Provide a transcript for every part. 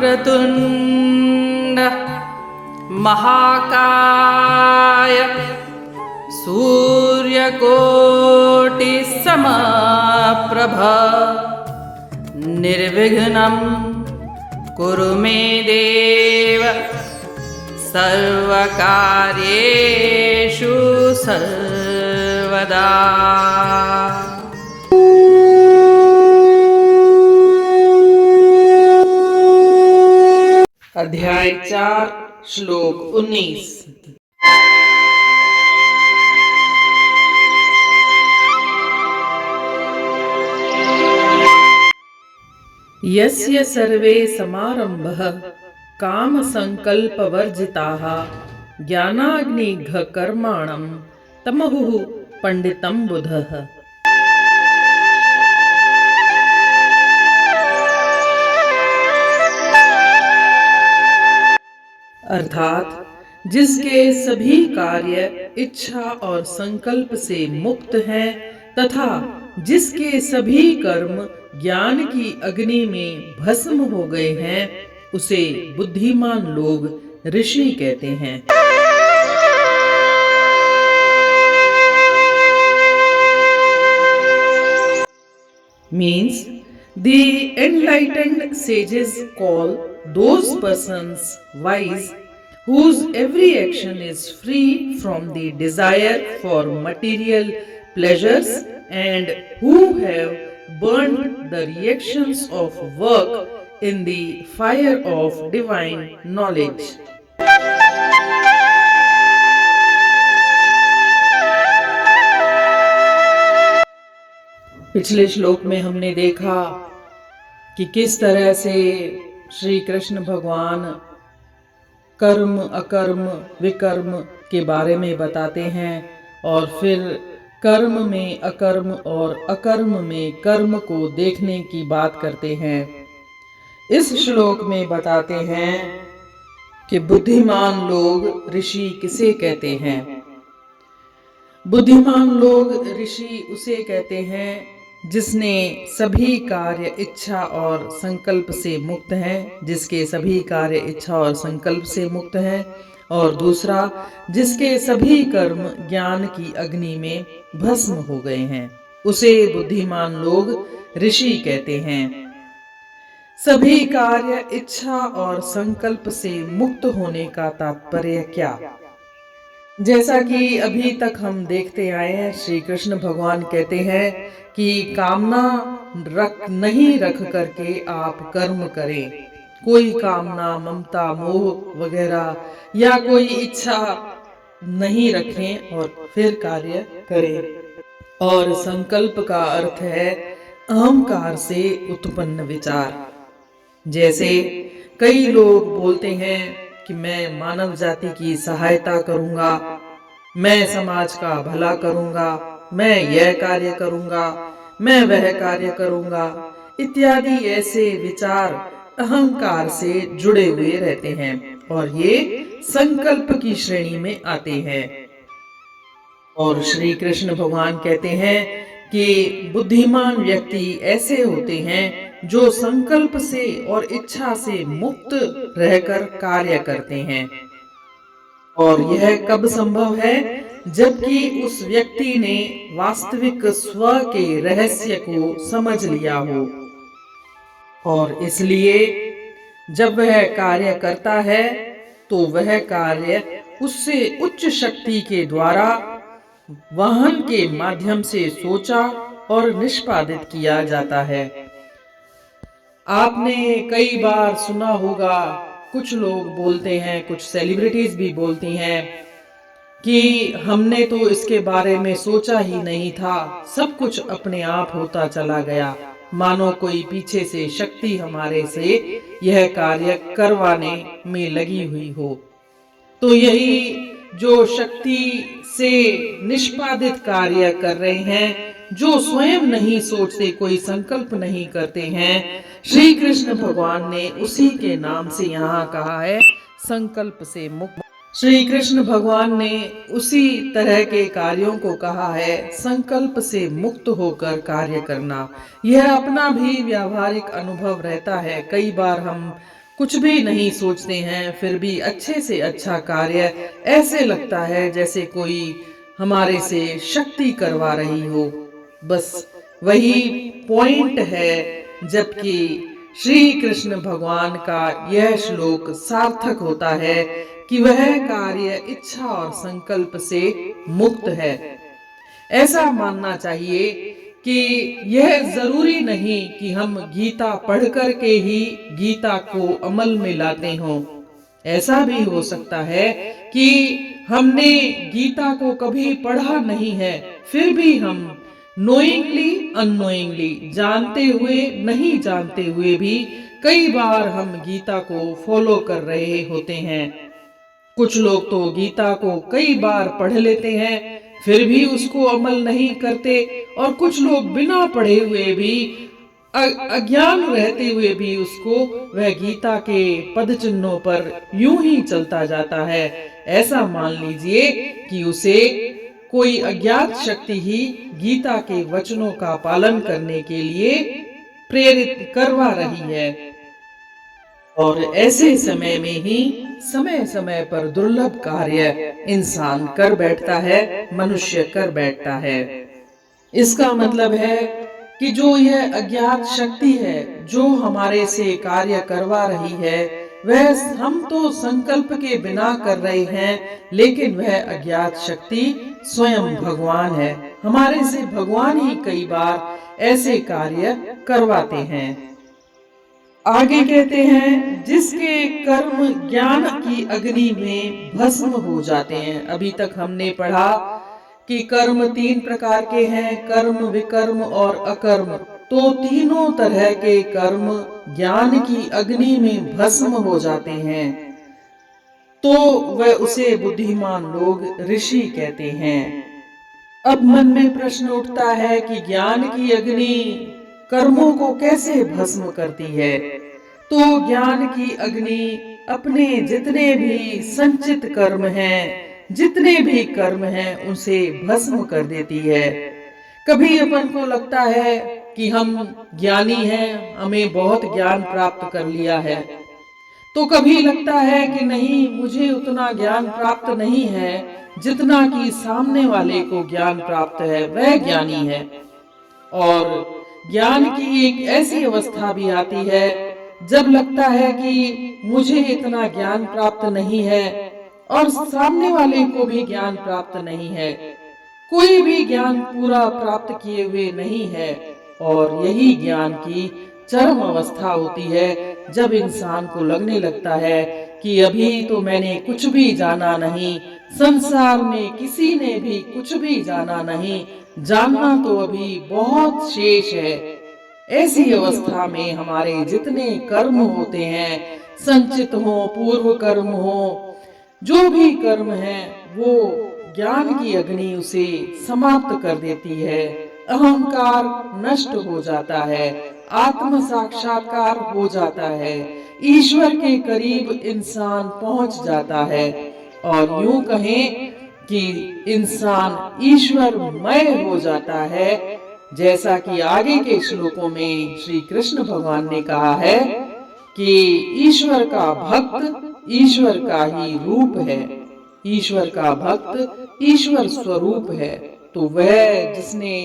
वक्रतुण्ड महाकाय सूर्यकोटिसमप्रभ निर्विघ्नं कुरु मे देव सर्वकार्येषु सर्वदा। अध्याय 4 श्लोक 19। यस्य सर्वे समारंभः काम संकल्प वर्जिताः ज्ञानाग्निघ कर्माणं तमहुः पंडितं बुधः। अर्थात जिसके सभी कार्य इच्छा और संकल्प से मुक्त हैं तथा जिसके सभी कर्म ज्ञान की अग्नि में भस्म हो गए हैं उसे बुद्धिमान लोग ऋषि कहते हैं। Means the enlightened sages call those persons wise whose every action is free from the desire for material pleasures and who have burned the reactions of work in the fire of divine knowledge. पिछले श्लोक में हमने देखा कि किस तरह से श्री कृष्ण भगवान कर्म अकर्म विकर्म के बारे में बताते हैं और फिर कर्म में अकर्म और अकर्म में कर्म को देखने की बात करते हैं। इस श्लोक में बताते हैं कि बुद्धिमान लोग ऋषि किसे कहते हैं। बुद्धिमान लोग ऋषि उसे कहते हैं जिसने सभी कार्य इच्छा और संकल्प से मुक्त हैं, जिसके सभी कार्य इच्छा और संकल्प से मुक्त हैं, और दूसरा जिसके सभी कर्म ज्ञान की अग्नि में भस्म हो गए हैं उसे बुद्धिमान लोग ऋषि कहते हैं। सभी कार्य इच्छा और संकल्प से मुक्त होने का तात्पर्य क्या? जैसा कि अभी तक हम देखते आए हैं, श्री कृष्ण भगवान कहते हैं कि कामना नहीं रख करके आप कर्म करें। कोई कामना ममता मोह वगैरह या कोई इच्छा नहीं रखें और फिर कार्य करें। और संकल्प का अर्थ है अहंकार से उत्पन्न विचार। जैसे कई लोग बोलते हैं कि मैं मानव जाति की सहायता करूंगा, मैं समाज का भला करूंगा, मैं यह कार्य करूंगा, मैं वह कार्य करूंगा इत्यादि ऐसे विचार अहंकार से जुड़े हुए रहते हैं और ये संकल्प की श्रेणी में आते हैं। और श्री कृष्ण भगवान कहते हैं कि बुद्धिमान व्यक्ति ऐसे होते हैं जो संकल्प से और इच्छा से मुक्त रहकर कार्य करते हैं। और यह कब संभव है? जबकि उस व्यक्ति ने वास्तविक स्व के रहस्य को समझ लिया हो। और इसलिए जब वह कार्य करता है तो वह कार्य उससे उच्च शक्ति के द्वारा वाहन के माध्यम से सोचा और निष्पादित किया जाता है। आपने कई बार सुना होगा, कुछ लोग बोलते हैं, कुछ सेलिब्रिटीज भी बोलती हैं कि हमने तो इसके बारे में सोचा ही नहीं था, सब कुछ अपने आप होता चला गया, मानो कोई पीछे से शक्ति हमारे से यह कार्य करवाने में लगी हुई हो। तो यही जो शक्ति से निष्पादित कार्य कर रहे हैं, जो स्वयं नहीं सोचते, कोई संकल्प नहीं करते हैं, श्री कृष्ण भगवान ने उसी के नाम से यहाँ कहा है संकल्प से मुक्त। श्री कृष्ण भगवान ने उसी तरह के कार्यों को कहा है संकल्प से मुक्त होकर कार्य करना। यह अपना भी व्यावहारिक अनुभव रहता है। कई बार हम कुछ भी नहीं सोचते हैं, फिर भी अच्छे से अच्छा कार्य ऐसे लगता है जैसे कोई हमारे से शक्ति करवा रही हो। बस वही पॉइंट है, जबकि श्री कृष्ण भगवान का यह श्लोक सार्थक होता है कि वह कार्य इच्छा और संकल्प से मुक्त है। ऐसा मानना चाहिए कि यह जरूरी नहीं कि हम गीता पढ़ कर के ही गीता को अमल में लाते हों। ऐसा भी हो सकता है कि हमने गीता को कभी पढ़ा नहीं है, फिर भी हम नोइंगली अननोइंगली, जानते हुए नहीं जानते हुए भी कई बार हम गीता को फॉलो कर रहे होते हैं। कुछ लोग तो गीता को कई बार पढ़ लेते हैं, फिर भी उसको अमल नहीं करते, और कुछ लोग बिना पढ़े हुए भी अज्ञान रहते हुए भी उसको वह गीता के पद चिन्हों पर यूं ही चलता जाता है। ऐसा मान लीजिए कि उसे कोई अज्ञात शक्ति ही गीता के वचनों का पालन करने के लिए प्रेरित करवा रही है। और ऐसे समय में ही समय समय पर दुर्लभ कार्य इंसान कर बैठता है, मनुष्य कर बैठता है। इसका मतलब है कि जो यह अज्ञात शक्ति है जो हमारे से कार्य करवा रही है, वह हम तो संकल्प के बिना कर रहे हैं, लेकिन वह अज्ञात शक्ति स्वयं भगवान है। हमारे से भगवान ही कई बार ऐसे कार्य करवाते हैं। आगे कहते हैं, जिसके कर्म ज्ञान की अग्नि में भस्म हो जाते हैं। अभी तक हमने पढ़ा कि कर्म तीन प्रकार के हैं, कर्म, विकर्म और अकर्म। तो तीनों तरह के कर्म ज्ञान की अग्नि में भस्म हो जाते हैं, तो वह उसे बुद्धिमान लोग ऋषि कहते हैं। अब मन में प्रश्न उठता है कि ज्ञान की अग्नि कर्मों को कैसे भस्म करती है? तो ज्ञान की अग्नि अपने जितने भी संचित कर्म हैं, जितने भी कर्म हैं, उसे भस्म कर देती है। कभी अपन को लगता है कि हम ज्ञानी हैं, हमें बहुत ज्ञान प्राप्त कर लिया है, तो कभी लगता है कि नहीं, मुझे उतना ज्ञान प्राप्त नहीं है जितना कि सामने वाले को ज्ञान प्राप्त है, वह ज्ञानी है। और ज्ञान की एक ऐसी अवस्था भी आती है जब लगता है कि मुझे इतना ज्ञान प्राप्त नहीं है और सामने वाले को भी ज्ञान प्राप्त नहीं है, कोई भी ज्ञान पूरा प्राप्त किए हुए नहीं है। और यही ज्ञान की चरम अवस्था होती है, जब इंसान को लगने लगता है कि अभी तो मैंने कुछ भी जाना नहीं, संसार में किसी ने भी कुछ भी जाना नहीं, जानना तो अभी बहुत शेष है। ऐसी अवस्था में हमारे जितने कर्म होते हैं, संचित हो, पूर्व कर्म हो, जो भी कर्म है, वो ज्ञान की अग्नि उसे समाप्त कर देती है। अहंकार नष्ट हो जाता है, आत्म साक्षात्कार हो जाता है, ईश्वर के करीब इंसान पहुंच जाता है, और यूं कहें कि इंसान ईश्वरमय हो जाता है। जैसा कि आगे के श्लोकों में श्री कृष्ण भगवान ने कहा है कि ईश्वर का भक्त ईश्वर का ही रूप है, ईश्वर का भक्त ईश्वर स्वरूप है। तो वह जिसने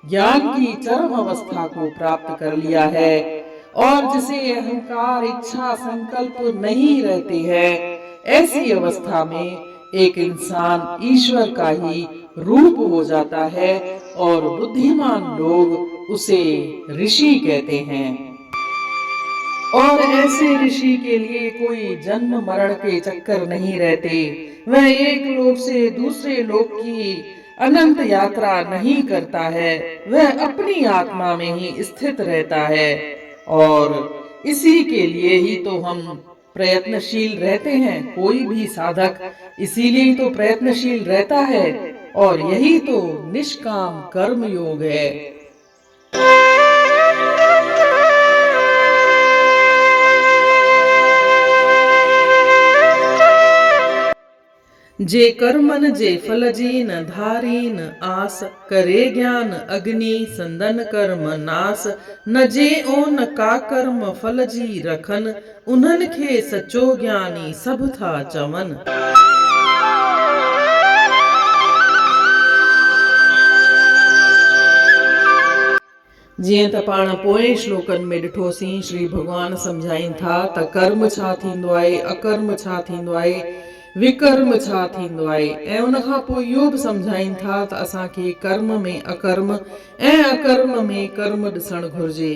ज्ञान की चरम अवस्था को प्राप्त कर लिया है और जिसे अहंकार, इच्छा, संकल्प नहीं रहते हैं, ऐसी अवस्था में एक इंसान ईश्वर का ही रूप हो जाता है, और बुद्धिमान लोग उसे ऋषि कहते हैं। और ऐसे ऋषि के लिए कोई जन्म मरण के चक्कर नहीं रहते। वह एक लोक से दूसरे लोक की अनंत यात्रा नहीं करता है, वह अपनी आत्मा में ही स्थित रहता है। और इसी के लिए ही तो हम प्रयत्नशील रहते हैं। कोई भी साधक इसीलिए तो प्रयत्नशील रहता है, और यही तो निष्काम कर्म योग है। जे कर्मन जे फल जी न धारी न आस, करे ज्ञान अग्नि संदन कर्म नास। न जे ओन का कर्म फल जी रखन, उन्हनि खे सचो ज्ञानी सभु था चवनि। जीअं त पाण पोएं श्लोकनि में ॾिठोसीं, श्री भॻवान सम्झाइनि था त कर्म छा थींदो आहे, अकर्म छा थींदो आहे, विकर्म छा थींदो आहे, ऐं उन खां पोइ इहो बि सम्झाइनि था त असांखे कर्म में अकर्म ऐं अकर्म में कर्म ॾिसणु घुरिजे।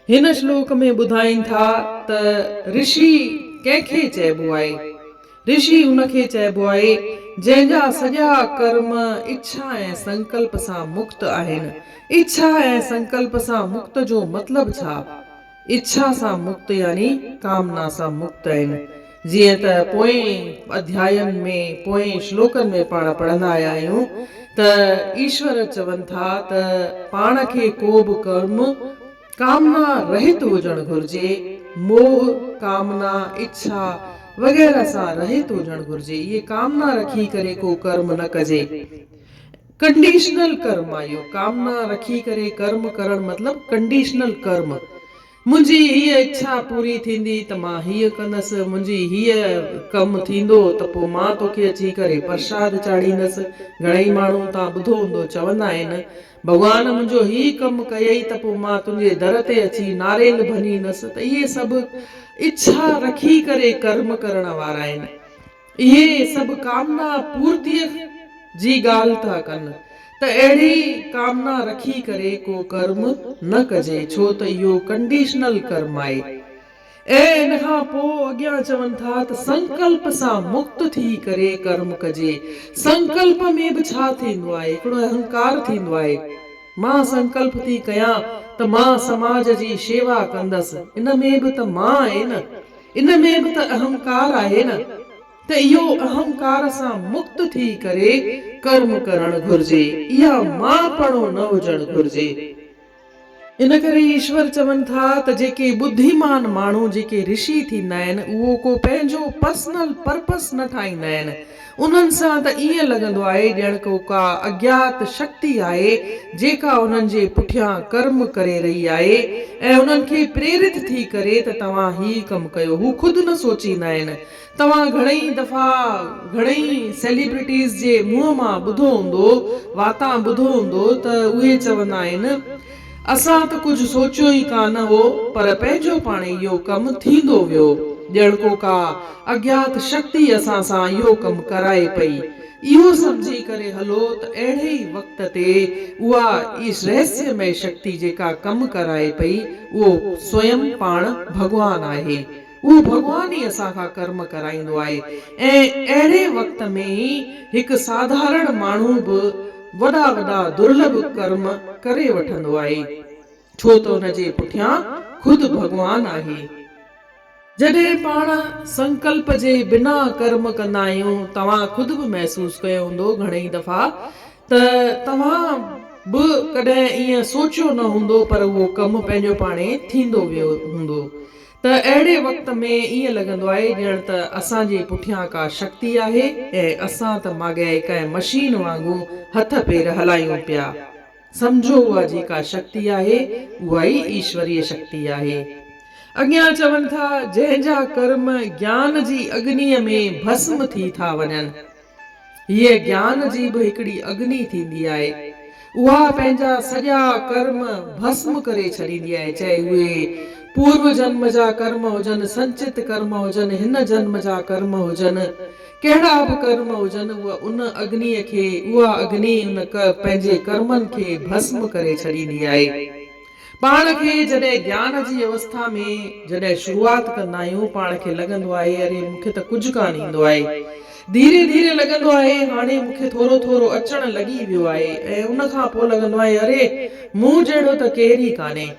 हिन श्लोक में ॿुधाइनि था त ऋषि कंहिंखे चइबो आहे। ऋषि उनखे चइबो आहे जंहिंजा सॼा कर्म इच्छा ऐं संकल्प सां मुक्त आहिनि। इच्छा ऐं संकल्प सां मुक्त जो मतिलबु छा? इच्छा सां मुक्त यानी कामना सां मुक्त आहिनि। जीअं त पोएं अध्यायनि में पोएं श्लोकनि में पाण पढ़ंदा आया आहियूं त ईश्वर चवनि था त पाण खे को बि कर्म कामना रहित हुजणु घुरिजे। मोह, कामना, इच्छा वग़ैरह सां रहित हुजणु घुरिजे। इहे कामना रखी करे को कर्म न कजे। कंडीशनल कर्म आहे इहो। कामना रखी करे कर्म करणु मतिलबु कंडीशनल कर्म। मुंहिंजी हीअ इच्छा पूरी थींदी त मां हीअ कंदसि, मुंहिंजी हीअ कमु थींदो त पोइ मां तोखे अची करे प्रसाद चाढ़ींदसि। घणेई माण्हू तव्हां ॿुधो हूंदो चवंदा आहिनि भॻवान मुंहिंजो हीअ कमु कयई त पोइ मां तुंहिंजे दर ते अची नारेल भञींदसि। त इहे सभु इच्छा रखी करे कर्म करण वारा आहिनि। इहे सभु कामना पूर्तीअ जी ॻाल्हि था कनि त अहिड़ी कामना रखी करे को कर्म न कजे, छो त इहो कंडीशनल कर्म आहे। ऐं इन खां पोइ अॻियां चवनि था त संकल्प सां मुक्त थी करे कर्म कजे। संकल्प में बि छा थींदो आहे? हिकिड़ो अहंकार थींदो आहे। मां संकल्प थी कयां त मां समाज जी शेवा कंदसि। इन में बि त मां आहे न, इन में बि त अहंकार आहे न। त इहो अहंकार सां मुक्त थी करे कर्म करणु घुरिजे। इहा मांपणो न हुजणु घुरिजे। इन करे ईश्वर चवनि था त जेके बुद्धिमान माण्हू, जेके ऋषि थींदा आहिनि, उहो को पंहिंजो पर्सनल पर्पस न ठाहींदा आहिनि। उन्हनि सां त ईअं लॻंदो आहे ॼण को का अज्ञात शक्ति आहे जेका उन्हनि जे पुठियां कर्म करे रही आहे ऐं उन्हनि खे प्रेरित थी करे त तव्हां हीअ कमु कयो। हू ख़ुदि न सोचींदा आहिनि। तव्हां घणेई दफ़ा घणेई सेलिब्रिटीज़ जे मुंहं मां ॿुधो हूंदो, वाता ॿुधो हूंदो त उहे चवंदा आहिनि असां त कुझु सोचियो ई कान हो, पर पंहिंजो पाण इहो कमु थींदो वियो। ॼण को का अज्ञात शक्ति असां सां इहो कमु कराए पई। इहो सम्झी करे हलो त अहिड़े ई वक़्त ते उहा इस रहस्यमय शक्ति जेका कमु कराए पई, उहो स्वयं पाण भॻवानु आहे। उहो भॻवान ई असां खां कर्म कराईंदो आहे। ऐं अहिड़े वक़्त में ई हिकु साधारण माण्हू बि वॾा वॾा दुर्लभ कर्म करे वठंदो आहे, छो त हुनजे पुठियां ख़ुदि भॻवानु आहे। जॾहिं पाण संकल्प जे बिना कर्म कंदा आहियूं, तव्हां ख़ुदि बि महसूसु कयो हूंदो घणेई दफ़ा त तव्हां बि कॾहिं ईअं सोचियो न हूंदो, पर उहो कमु पंहिंजो पाणे थींदो वियो हूंदो। त अहिड़े वक़्त में ईअं लॻंदो आहे ॼण त असांजे पुठियां का शक्ति आहे ऐं असां त माॻे कंहिं मशीन वांगुरु हथ पेर हलायूं पिया। सम्झो उहा जेका शक्ति आहे उहा ई ईश्वरीय शक्ति आहे। अॻियां चवनि था जंहिंजा कर्म ज्ञान जी अग्नीअ में भस्म थी था वञनि। हीअ ज्ञान जी बि हिकिड़ी अग्नि थींदी आहे। उहा पंहिंजा सॼा कर्म भस्म करे छॾींदी आहे, चाहे उहे पूर्व जन्म जा कर्म हुजनि, संचित कर्म हुजनि, हिन जन्म जा कर्म हुजनि, कहिड़ा बि कर्म हुजनि, उहा अग्नि उन पंहिंजे कर्मनि खे भस्म करे छॾींदी आहे। पाण खे जॾहिं ज्ञान जी अवस्था में जॾहिं शुरूआति कंदा आहियूं, पाण खे लॻंदो आहे अरे मूंखे त कुझु कान ईंदो आहे। धीरे धीरे लॻंदो आहे हाणे मूंखे थोरो थोरो अचणु लॻी वियो आहे, ऐं उन खां पोइ लॻंदो आहे अरे मूं जहिड़ो त केरु ई कान्हे।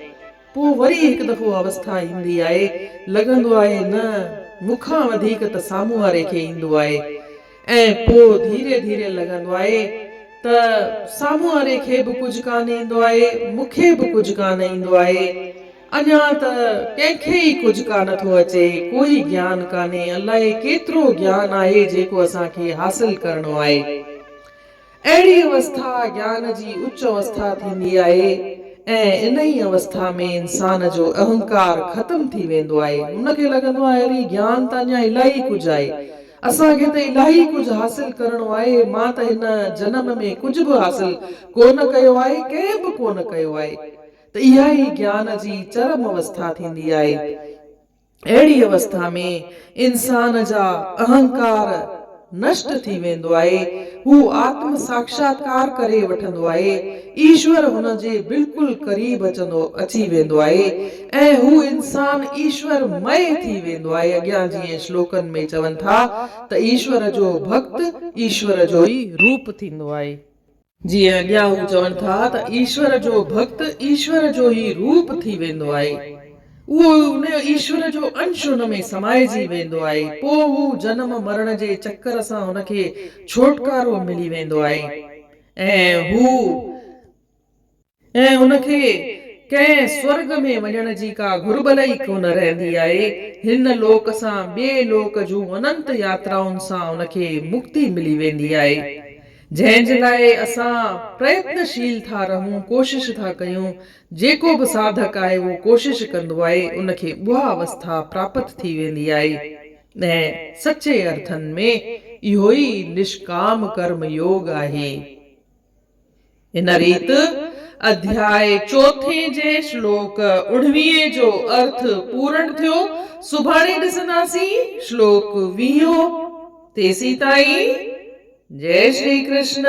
पोइ वरी हिकु दफ़ो अवस्था ईंदी आहे, लॻंदो आहे न मूंखां वधीक त साम्हूं वारे खे ईंदो आहे। ऐं पोइ धीरे धीरे लॻंदो आहे त साम्हूं वारे खे बि कुझु कान ईंदो आहे, मूंखे बि कुझु कान ईंदो आहे। अञा त कंहिंखे ई कुझु कान थो अचे, कोई ज्ञान कान्हे, अलाए केतिरो ज्ञान आहे जेको असांखे हासिल करणो आहे। अहिड़ी अवस्था ज्ञान जी उच्च अवस्था थींदी आहे ऐं इन ई अवस्था में इंसान जो अहंकार ख़तम थी वेंदो आहे। हुनखे लॻंदो आहे अरे ज्ञान त अञा इलाही कुझु आहे, असांखे त इलाही कुझु हासिल करणो आहे, मां त हिन जनम में कुझु बि हासिल कोन कयो आहे, कंहिं बि कोन कयो आहे। त इहा ई ज्ञान जी चरम अवस्था थींदी आहे। अहिड़ी अवस्था में इंसान जा अहंकार नष्ट थी वेंदो आहे, हू आत्म साक्षात्कार करे वठंदो आहे, ईश्वर हुन जे बिल्कुलु करीब अची वेंदो आहे ऐं हू इंसान ईश्वर मय थी वेंदो आहे। अॻियां जीअं श्लोकनि में चवनि था त ईश्वर जो भक्त ईश्वर जो ई रूप थींदो आहे। जीअं अॻियां हू चवनि था त ईश्वर जो भक्त ईश्वर जो ई रूप थी वेंदो आहे, उहो उन ईश्वर जो अंश हुन में समाइजी वेंदो आहे। पोइ हू जनम मरण जे चक्कर सां हुनखे छुटकारो मिली वेंदो आहे ऐं हुनखे कंहिं स्वर्ग में वञण जी का घुर्बल ई कोन रहंदी आहे। हिन लोक सां ॿिए लोक जूं अनंत यात्राउनि सां हुनखे मुक्ति मिली वेंदी आहे। जंहिंजे लाइ असां प्रयत्नशील था रहूं, कोशिश था कयूं, जेको बि साधक आहे उहो कोशिश कंदो आहे, उनखे उहा अवस्था प्राप्त थी वेंदी आहे ऐं सचे अर्थनि में इहो ई निष्काम कर्म योग आहे। इन रीति अध्याय 4 जे श्लोक 19 जो अर्थ पूर्ण थियो। सुभाणे ॾिसंदासीं श्लोक 20। तेसीं ताईं जय श्री कृष्ण।